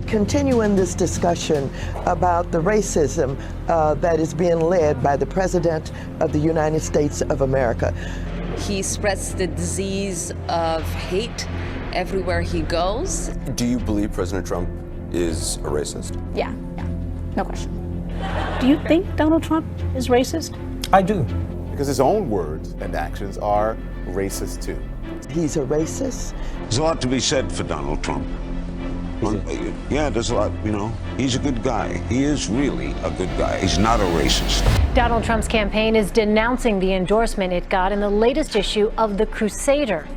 continuing this discussion about the racism that is being led by the President of the United States of America. He spreads the disease of hate everywhere he goes. Do you believe President Trump is a racist? Yeah, no question. Do you think Donald Trump is racist? I do. Because his own words and actions are racist too. He's a racist. There's a lot to be said for Donald Trump. Yeah, there's a lot, He's a good guy. He is really a good guy. He's not a racist. Donald Trump's campaign is denouncing the endorsement it got in the latest issue of The Crusader.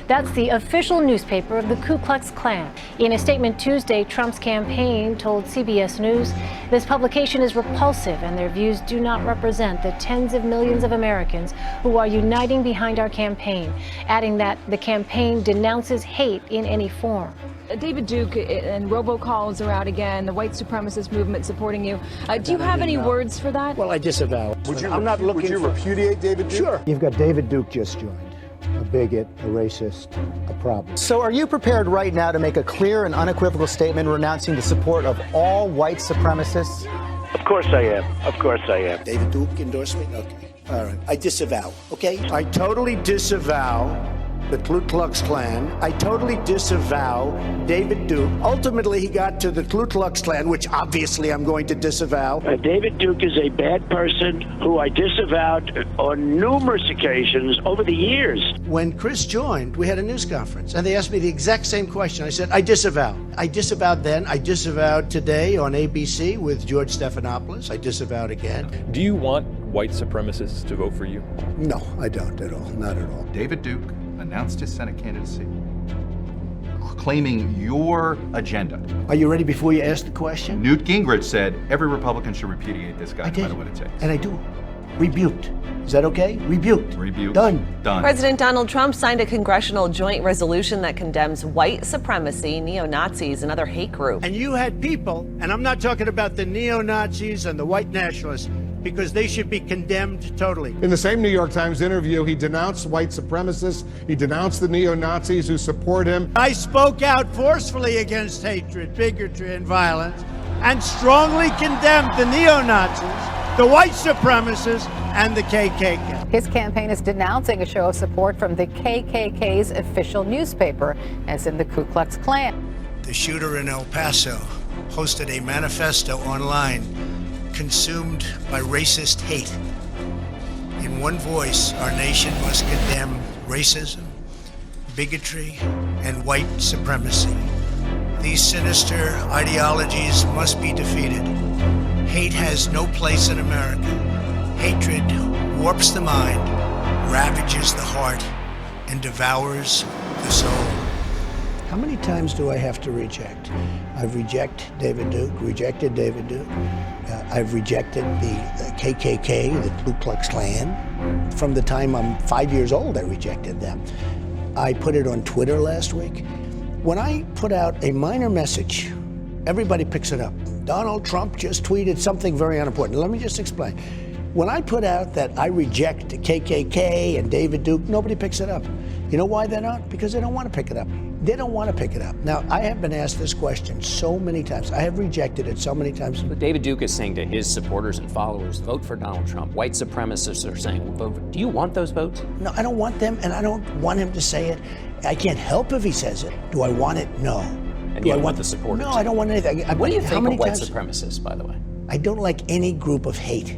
That's the official newspaper of the Ku Klux Klan. In a statement Tuesday, Trump's campaign told CBS News this publication is repulsive and their views do not represent the tens of millions of Americans who are uniting behind our campaign, adding that the campaign denounces hate in any form. David Duke and robocalls are out again, the white supremacist movement supporting you. Do you have any words for that? Well, I disavow. Would you repudiate David Duke? Sure. You've got David Duke just joined. A bigot, a racist, a problem. So are you prepared right now to make a clear and unequivocal statement renouncing the support of all white supremacists? Of course I am. Of course I am. David Duke endorsement? Okay. All right. I disavow. Okay? I totally disavow the Ku Klux Klan. I totally disavow David Duke. Ultimately, he got to the Ku Klux Klan, which obviously I'm going to disavow. David Duke is a bad person who I disavowed on numerous occasions over the years. When Chris joined, we had a news conference, and they asked me the exact same question. I said, I disavow. I disavowed then. I disavowed today on ABC with George Stephanopoulos. I disavowed again. Do you want white supremacists to vote for you? No, I don't at all. Not at all. David Duke announced his Senate candidacy, claiming your agenda. Are you ready before you ask the question? Newt Gingrich said every Republican should repudiate this guy no matter what it takes. And I do. Rebuked. Is that okay? Rebuked. Rebuked. Done. President Donald Trump signed a congressional joint resolution that condemns white supremacy, neo-Nazis, and other hate groups. And you had people, and I'm not talking about the neo-Nazis and the white nationalists, because they should be condemned totally. In the same New York Times interview, he denounced white supremacists. He denounced the neo-Nazis who support him. I spoke out forcefully against hatred, bigotry, and violence, and strongly condemned the neo-Nazis, the white supremacists, and the KKK. His campaign is denouncing a show of support from the KKK's official newspaper, as in the Ku Klux Klan. The shooter in El Paso posted a manifesto online consumed by racist hate. In one voice, our nation must condemn racism, bigotry, and white supremacy. These sinister ideologies must be defeated. Hate has no place in America. Hatred warps the mind, ravages the heart, and devours the soul. How many times do I have to reject? I've rejected David Duke. I've rejected the KKK, the Ku Klux Klan. From the time I'm 5 years old, I rejected them. I put it on Twitter last week. When I put out a minor message, everybody picks it up. Donald Trump just tweeted something very unimportant. Let me just explain. When I put out that I reject the KKK and David Duke, nobody picks it up. You know why they're not? Because they don't want to pick it up. They don't want to pick it up. Now, I have been asked this question so many times. I have rejected it so many times. But David Duke is saying to his supporters and followers, vote for Donald Trump. White supremacists are saying, vote. Do you want those votes? No, I don't want them, and I don't want him to say it. I can't help if he says it. Do I want it? No. And you don't want the supporters? No, I don't want anything. What do you think of white supremacists, by the way? I don't like any group of hate.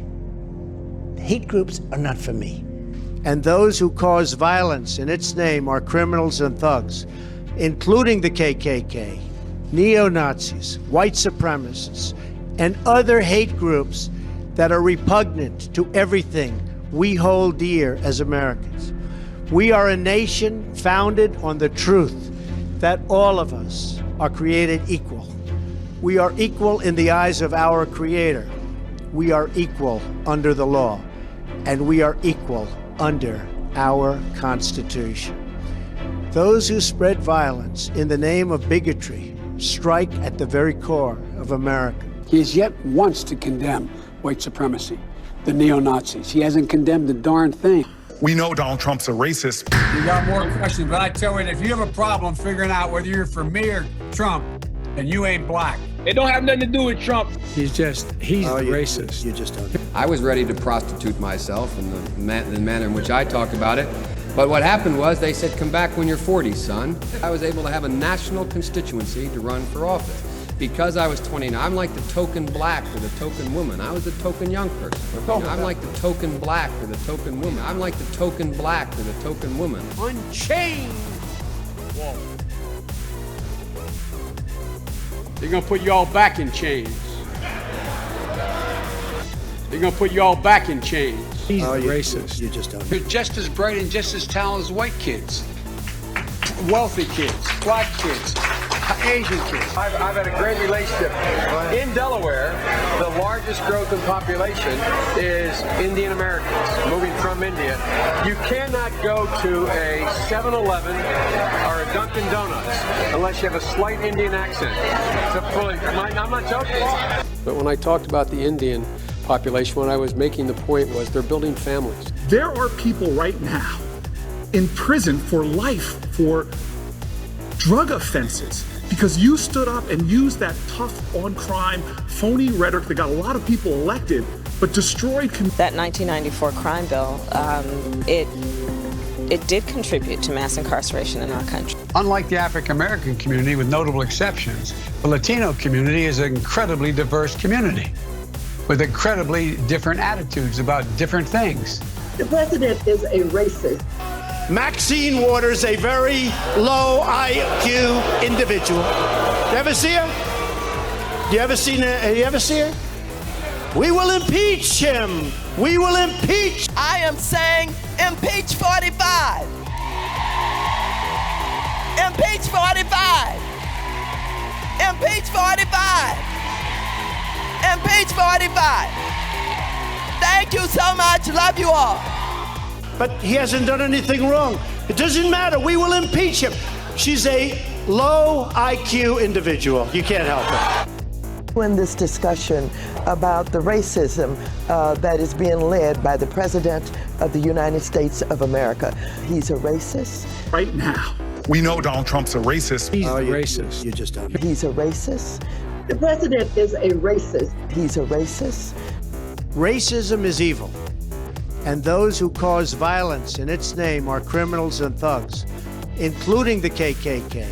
Hate groups are not for me. And those who cause violence in its name are criminals and thugs, including the KKK, neo-Nazis, white supremacists, and other hate groups that are repugnant to everything we hold dear as Americans. We are a nation founded on the truth that all of us are created equal. We are equal in the eyes of our Creator. We are equal under the law, and we are equal under our Constitution. Those who spread violence in the name of bigotry strike at the very core of America. He has yet once to condemn white supremacy, the neo-Nazis. He hasn't condemned the darn thing. We know Donald Trump's a racist. You got more questions, but I tell you, if you have a problem figuring out whether you're for me or Trump, and you ain't black. It don't have nothing to do with Trump. He's the racist. You just don't. I was ready to prostitute myself in the manner in which I talk about it. But what happened was they said, come back when you're 40, son. I was able to have a national constituency to run for office. Because I was 29, I'm like the token black or the token woman. I was the token young person. I'm like the token black or the token woman. I'm like the token black or the token woman. Unchained. Whoa. They're gonna put you all back in chains. They're gonna put you all back in chains. He's racist. You just don't. You're just as bright and just as talented as white kids. Wealthy kids, black kids, Asian kids. I've had a great relationship. In Delaware, the largest growth in population is Indian Americans moving from India. You cannot go to a 7-Eleven or a Dunkin' Donuts unless you have a slight Indian accent. I'm not joking. But when I talked about the Indian population, what I was making the point was they're building families. There are people right now in prison for life for drug offenses because you stood up and used that tough on crime, phony rhetoric that got a lot of people elected, but destroyed. That 1994 crime bill, it did contribute to mass incarceration in our country. Unlike the African American community, with notable exceptions, the Latino community is an incredibly diverse community with incredibly different attitudes about different things. The president is a racist. Maxine Waters, a very low IQ individual. You ever see her? You ever see her? We will impeach him. We will impeach. I am saying impeach 45. Impeach 45. Impeach 45. Impeach 45. Thank you so much. Love you all. But he hasn't done anything wrong. It doesn't matter. We will impeach him. She's a low IQ individual. You can't help it. In this discussion about the racism that is being led by the President of the United States of America. He's a racist. Right now, we know Donald Trump's a racist. He's racist. You just don't. He's a racist. The President is a racist. He's a racist. Racism is evil. And those who cause violence in its name are criminals and thugs, including the KKK.